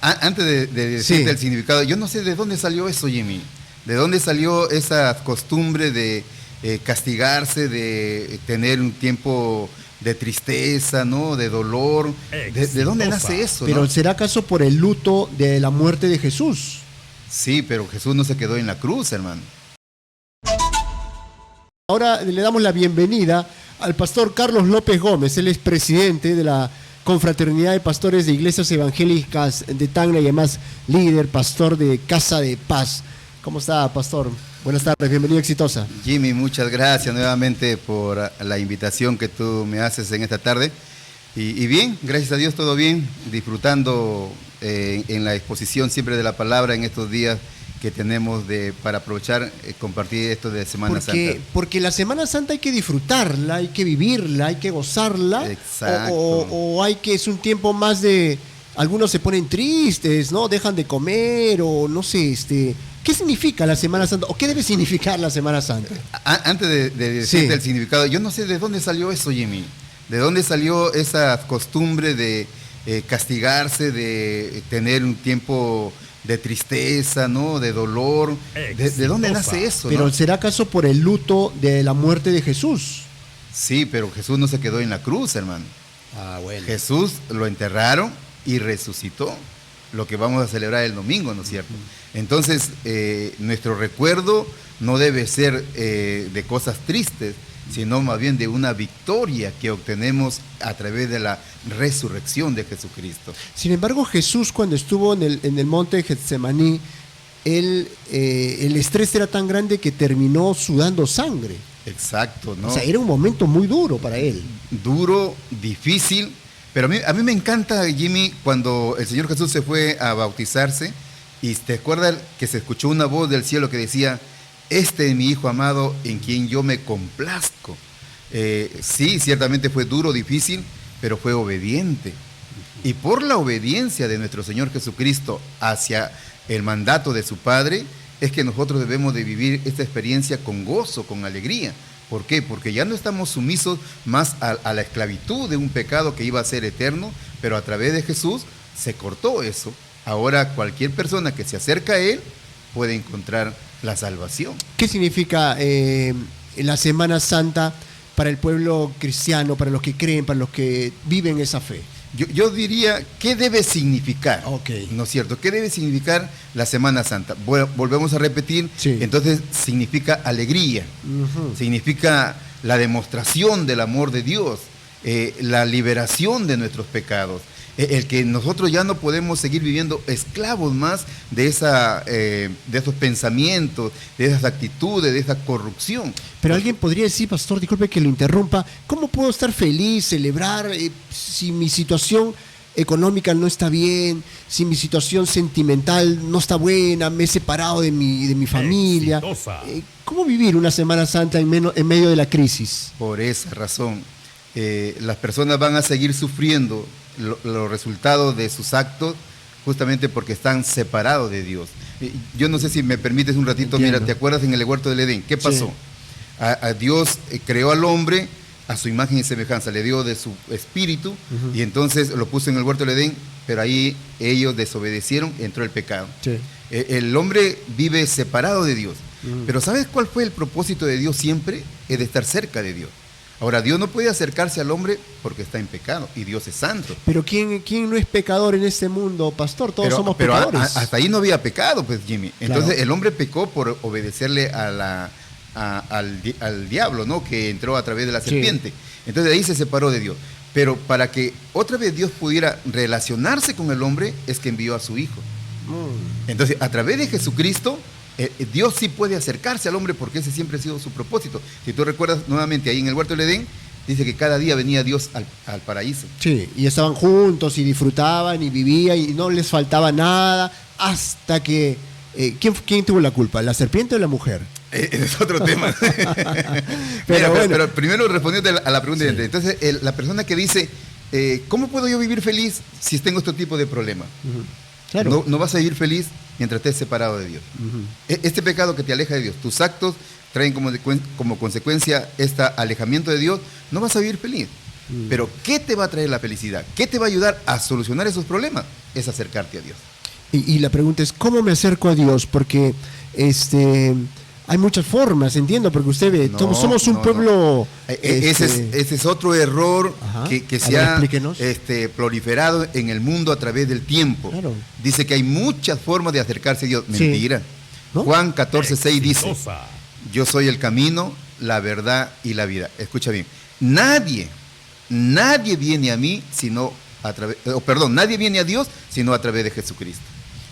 Antes de decirte el significado, yo no sé de dónde salió eso, Jimmy. ¿De dónde salió esa costumbre de castigarse, de tener un tiempo de tristeza, ¿no? De dolor? ¿De dónde nace eso? Pero ¿no? ¿será acaso por el luto de la muerte de Jesús? Sí, pero Jesús no se quedó en la cruz, hermano. Ahora le damos la bienvenida al pastor Carlos López Gómez. Él es presidente de la Confraternidad de Pastores de Iglesias Evangélicas de Tacna y además líder, pastor de Casa de Paz. ¿Cómo está, pastor? Buenas tardes, bienvenido, Exitosa. Jimmy, muchas gracias nuevamente por la invitación que tú me haces en esta tarde. Y bien, gracias a Dios, todo bien, disfrutando en la exposición siempre de la palabra en estos días que tenemos para aprovechar, compartir esto de Semana Santa. Porque la Semana Santa hay que disfrutarla, hay que vivirla, hay que gozarla. Exacto. O hay que, es un tiempo más de, algunos se ponen tristes, ¿no? Dejan de comer o no sé, ¿qué significa la Semana Santa? ¿O qué debe significar la Semana Santa? Antes de decirte el significado, yo no sé de dónde salió eso, Jimmy. ¿De dónde salió esa costumbre de castigarse, de tener un tiempo de tristeza, ¿no? De dolor? ¿De dónde nace eso? Pero ¿no? ¿será acaso por el luto de la muerte de Jesús? Sí, pero Jesús no se quedó en la cruz, hermano. Ah, bueno. Jesús lo enterraron y resucitó, lo que vamos a celebrar el domingo, ¿no es cierto? Entonces, nuestro recuerdo no debe ser de cosas tristes, sino más bien de una victoria que obtenemos a través de la resurrección de Jesucristo. Sin embargo, Jesús, cuando estuvo en el monte de Getsemaní, el estrés era tan grande que terminó sudando sangre. Exacto, ¿no? O sea, era un momento muy duro para él. Duro, difícil, pero a mí me encanta, Jimmy, cuando el Señor Jesús se fue a bautizarse y te acuerdas que se escuchó una voz del cielo que decía: este es mi Hijo amado en quien yo me complazco. Sí, ciertamente fue duro, difícil, pero fue obediente. Y por la obediencia de nuestro Señor Jesucristo hacia el mandato de su Padre, es que nosotros debemos de vivir esta experiencia con gozo, con alegría. ¿Por qué? Porque ya no estamos sumisos más a la esclavitud de un pecado que iba a ser eterno, pero a través de Jesús se cortó eso. Ahora cualquier persona que se acerca a Él puede encontrar la salvación. ¿Qué significa la Semana Santa para el pueblo cristiano, para los que creen, para los que viven esa fe? Yo diría, ¿qué debe significar? Okay. ¿No es cierto? ¿Qué debe significar la Semana Santa? Bueno, volvemos a repetir, sí. Entonces significa alegría, significa la demostración del amor de Dios, la liberación de nuestros pecados, el que nosotros ya no podemos seguir viviendo esclavos más de esos pensamientos, de esas actitudes, de esa corrupción. Pero alguien podría decir, pastor, disculpe que lo interrumpa, ¿cómo puedo estar feliz, celebrar, si mi situación económica no está bien, si mi situación sentimental no está buena, me he separado de mi familia? ¿Cómo vivir una Semana Santa en medio de la crisis? Por esa razón, las personas van a seguir sufriendo los resultados de sus actos justamente porque están separados de Dios. Yo no sé si me permites un ratito. Entiendo. Mira, ¿te acuerdas en el huerto del Edén? ¿Qué pasó? Sí. A Dios creó al hombre a su imagen y semejanza, le dio de su espíritu y entonces lo puso en el huerto del Edén, pero ahí ellos desobedecieron, entró el pecado. Sí. El hombre vive separado de Dios, pero ¿sabes cuál fue el propósito de Dios siempre? Es de estar cerca de Dios. Ahora, Dios no puede acercarse al hombre porque está en pecado y Dios es santo. Pero ¿quién no es pecador en este mundo, pastor? Todos somos pecadores. Hasta ahí no había pecado, pues, Jimmy. Entonces, claro, el hombre pecó por obedecerle al diablo, ¿no? Que entró a través de la serpiente. Sí. Entonces, de ahí se separó de Dios. Pero para que otra vez Dios pudiera relacionarse con el hombre, es que envió a su Hijo. Entonces, a través de Jesucristo, Dios sí puede acercarse al hombre porque ese siempre ha sido su propósito. Si tú recuerdas nuevamente ahí en el huerto del Edén, dice que cada día venía Dios al paraíso. Sí, y estaban juntos y disfrutaban y vivían y no les faltaba nada hasta que... ¿quién tuvo la culpa? ¿La serpiente o la mujer? Es otro tema. pero primero respondiendo a la pregunta. Sí. Entonces, la persona que dice, ¿cómo puedo yo vivir feliz si tengo este tipo de problemas? Claro. No vas a vivir feliz mientras estés separado de Dios. Este pecado que te aleja de Dios, tus actos traen como consecuencia este alejamiento de Dios, no vas a vivir feliz. Pero ¿qué te va a traer la felicidad? ¿Qué te va a ayudar a solucionar esos problemas? Es acercarte a Dios. Y la pregunta es, ¿cómo me acerco a Dios? Porque hay muchas formas, entiendo, porque usted ve, somos un pueblo... Ese es otro error que se ha proliferado en el mundo a través del tiempo. Claro. Dice que hay muchas formas de acercarse a Dios. Sí. Mentira. ¿No? Juan 14:6 dice, yo soy el camino, la verdad y la vida. Escucha bien, nadie viene a mí sino a través, nadie viene a Dios sino a través de Jesucristo.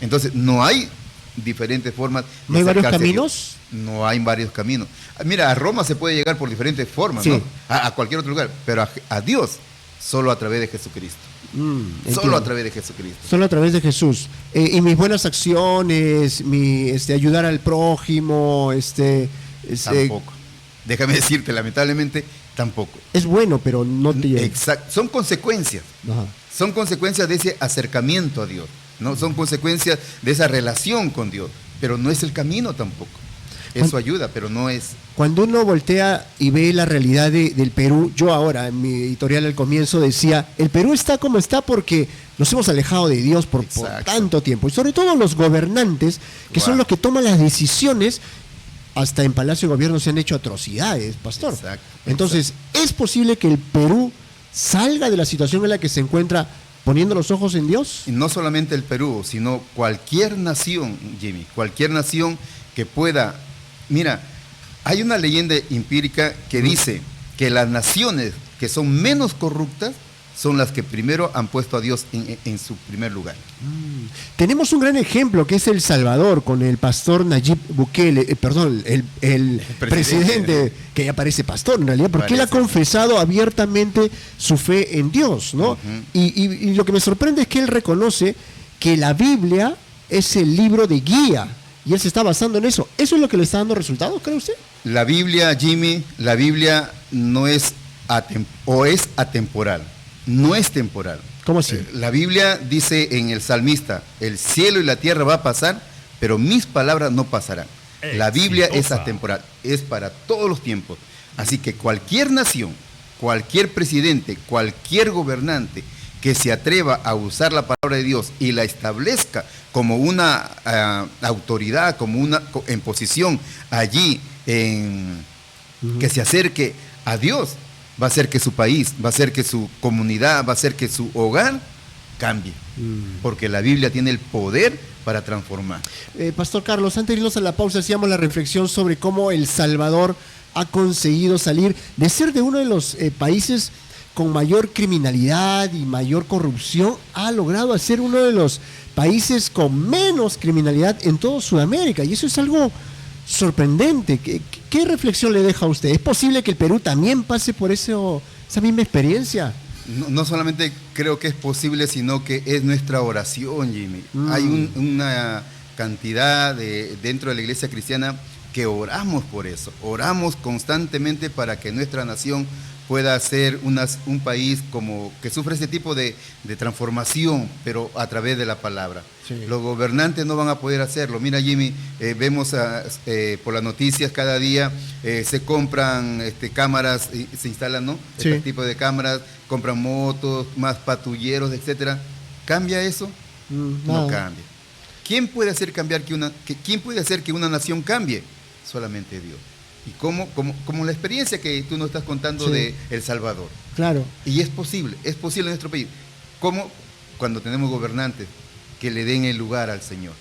Entonces, no hay diferentes formas de ¿No hay varios acercarse a caminos? Dios. No hay varios caminos. Mira, a Roma se puede llegar por diferentes formas, sí, ¿no? A cualquier otro lugar, pero a Dios solo a través de Jesucristo. Solo a través de Jesucristo. Solo a través de Jesús. Y mis buenas acciones, ayudar al prójimo, tampoco. Déjame decirte, lamentablemente, tampoco. Es bueno, pero no te lleva. Exacto. Son consecuencias. Ajá. Son consecuencias de ese acercamiento a Dios, ¿no? Son consecuencias de esa relación con Dios, pero no es el camino tampoco. Eso ayuda, pero no es. Cuando uno voltea y ve la realidad del Perú, yo ahora en mi editorial al comienzo decía, el Perú está como está porque nos hemos alejado de Dios por tanto tiempo. Y sobre todo los gobernantes, que son los que toman las decisiones, hasta en Palacio de Gobierno se han hecho atrocidades, pastor. Exacto. Entonces, ¿es posible que el Perú salga de la situación en la que se encuentra poniendo los ojos en Dios? Y no solamente el Perú, sino cualquier nación, Jimmy, cualquier nación que pueda... Mira, hay una leyenda empírica que dice que las naciones que son menos corruptas son las que primero han puesto a Dios en su primer lugar. Tenemos un gran ejemplo que es El Salvador con el pastor Nayib Bukele, el presidente, que ya parece pastor en realidad, porque él ha confesado abiertamente su fe en Dios, ¿no? Y lo que me sorprende es que él reconoce que la Biblia es el libro de guía y él se está basando en eso. ¿Eso es lo que le está dando resultados, cree usted? La Biblia, Jimmy, la Biblia no es es atemporal. No es temporal. ¿Cómo así? La Biblia dice en el salmista, el cielo y la tierra va a pasar, pero mis palabras no pasarán. La Biblia es atemporal, es para todos los tiempos. Así que cualquier nación, cualquier presidente, cualquier gobernante que se atreva a usar la palabra de Dios y la establezca como una autoridad, como una en posición allí, que se acerque a Dios, va a hacer que su país, va a hacer que su comunidad, va a hacer que su hogar cambie. Porque la Biblia tiene el poder para transformar. Pastor Carlos, antes de irnos a la pausa, hacíamos la reflexión sobre cómo El Salvador ha conseguido salir de ser de uno de los países con mayor criminalidad y mayor corrupción, ha logrado hacer uno de los países con menos criminalidad en toda Sudamérica. Y eso es algo sorprendente. ¿Qué reflexión le deja a usted? ¿Es posible que el Perú también pase por esa misma experiencia? No solamente creo que es posible, sino que es nuestra oración, Jimmy. Hay una cantidad dentro de la iglesia cristiana que oramos por eso. Oramos constantemente para que nuestra nación pueda ser un país como que sufre ese tipo de transformación, pero a través de la palabra. Sí. Los gobernantes no van a poder hacerlo. Mira, Jimmy, vemos por las noticias cada día, se compran cámaras, se instalan, ¿no? Sí. Este tipo de cámaras, compran motos, más patrulleros, etcétera. ¿Cambia eso? No cambia. ¿Quién puede hacer que una nación cambie? Solamente Dios. Y como la experiencia que tú nos estás contando de El Salvador. Claro. Y es posible en nuestro país. ¿Cómo? Cuando tenemos gobernantes que le den el lugar al Señor,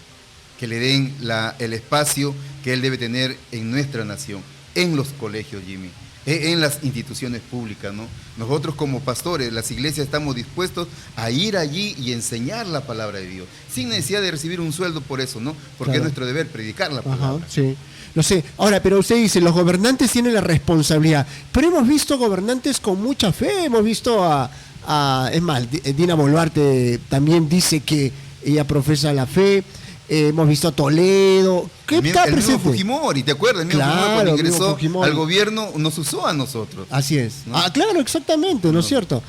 que le den el espacio que Él debe tener en nuestra nación, en los colegios, Jimmy, en las instituciones públicas, ¿no? Nosotros como pastores, las iglesias, estamos dispuestos a ir allí y enseñar la palabra de Dios, sin necesidad de recibir un sueldo por eso, ¿no? Porque es nuestro deber predicar la palabra. Ajá, sí. Lo sé. Ahora, pero usted dice, los gobernantes tienen la responsabilidad, pero hemos visto gobernantes con mucha fe, hemos visto es más, Dina Boluarte también dice que ella profesa la fe, hemos visto a Toledo, ¿qué está presente? El mismo Fujimori, ¿te acuerdas? El mismo Fujimori, cuando ingresó al gobierno nos usó a nosotros. Así es. ¿No? Claro, exactamente, ¿no es cierto?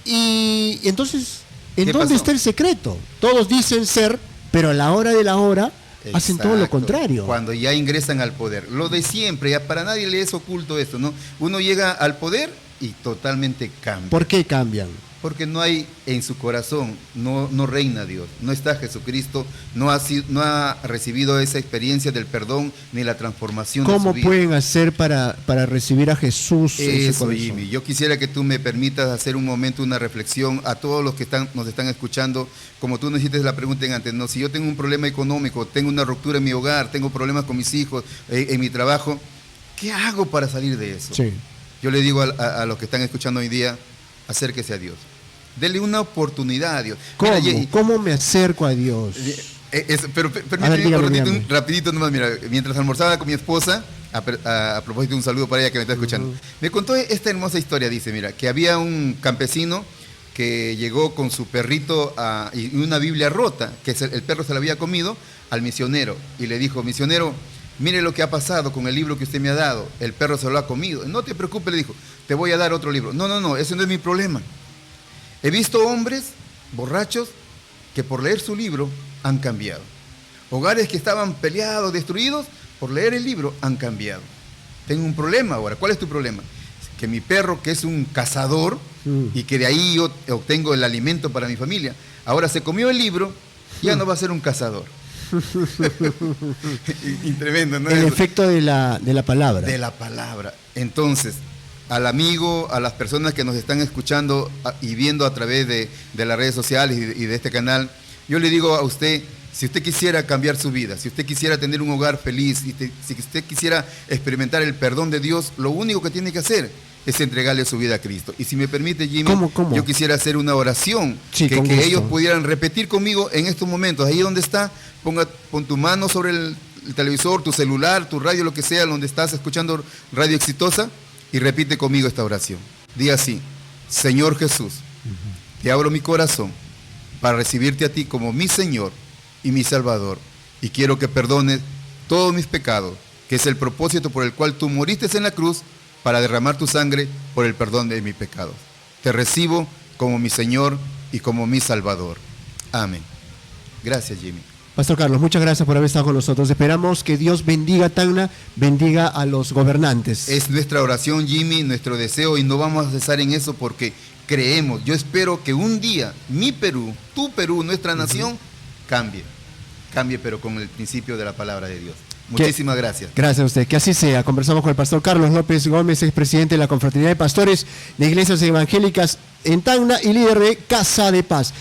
Y entonces, ¿en dónde está el secreto? Todos dicen ser, pero a la hora de la hora hacen todo lo contrario. Cuando ya ingresan al poder. Lo de siempre, ya para nadie le es oculto esto, ¿no? Uno llega al poder y totalmente cambia. ¿Por qué cambian? Porque no hay en su corazón, no reina Dios, no está Jesucristo, no ha recibido esa experiencia del perdón ni la transformación de su vida. ¿Cómo pueden hacer para recibir a Jesús en su Eso, corazón? Jimmy. Yo quisiera que tú me permitas hacer un momento, una reflexión a todos los que nos están escuchando. Como tú nos hiciste la pregunta en antes, no, si yo tengo un problema económico, tengo una ruptura en mi hogar, tengo problemas con mis hijos, en mi trabajo, ¿qué hago para salir de eso? Sí. Yo le digo a los que están escuchando hoy día, acérquese a Dios. Dele una oportunidad a Dios. ¿Cómo? Mira, ¿Cómo me acerco a Dios? pero permíteme dígame. rapidito nomás, mira, mientras almorzaba con mi esposa, a propósito, un saludo para ella que me está escuchando, me contó esta hermosa historia. Dice, mira, que había un campesino que llegó con su perrito y una Biblia rota, que el perro se la había comido, al misionero, y le dijo, misionero, mire lo que ha pasado con el libro que usted me ha dado, el perro se lo ha comido. No te preocupes, le dijo, te voy a dar otro libro. No, ese no es mi problema. He visto hombres borrachos que por leer su libro han cambiado. Hogares que estaban peleados, destruidos, por leer el libro han cambiado. Tengo un problema ahora. ¿Cuál es tu problema? Que mi perro, que es un cazador y que de ahí yo obtengo el alimento para mi familia, ahora se comió el libro, ya no va a ser un cazador. Y tremendo, ¿no? El efecto de la palabra. De la palabra. Entonces, al amigo, a las personas que nos están escuchando y viendo a través de las redes sociales y de este canal, yo le digo a usted, si usted quisiera cambiar su vida, si usted quisiera tener un hogar feliz, si usted quisiera experimentar el perdón de Dios, lo único que tiene que hacer es entregarle su vida a Cristo. Y si me permite, Jimmy, ¿Cómo? Yo quisiera hacer una oración, sí, que ellos pudieran repetir conmigo en estos momentos. Ahí donde está, pon tu mano sobre el televisor, tu celular, tu radio, lo que sea, donde estás escuchando Radio Exitosa, y repite conmigo esta oración. Di así: Señor Jesús, te abro mi corazón para recibirte a ti como mi Señor y mi Salvador, y quiero que perdones todos mis pecados, que es el propósito por el cual tú moriste en la cruz, para derramar tu sangre por el perdón de mis pecados. Te recibo como mi Señor y como mi Salvador. Amén. Gracias, Jimmy. Pastor Carlos, muchas gracias por haber estado con nosotros. Esperamos que Dios bendiga a Tacna, bendiga a los gobernantes. Es nuestra oración, Jimmy, nuestro deseo, y no vamos a cesar en eso porque creemos. Yo espero que un día mi Perú, tu Perú, nuestra nación, cambie, pero con el principio de la palabra de Dios. Muchísimas gracias. Gracias a usted. Que así sea. Conversamos con el pastor Carlos López Gómez, expresidente de la Confraternidad de Pastores de Iglesias Evangélicas en Tacna y líder de Casa de Paz.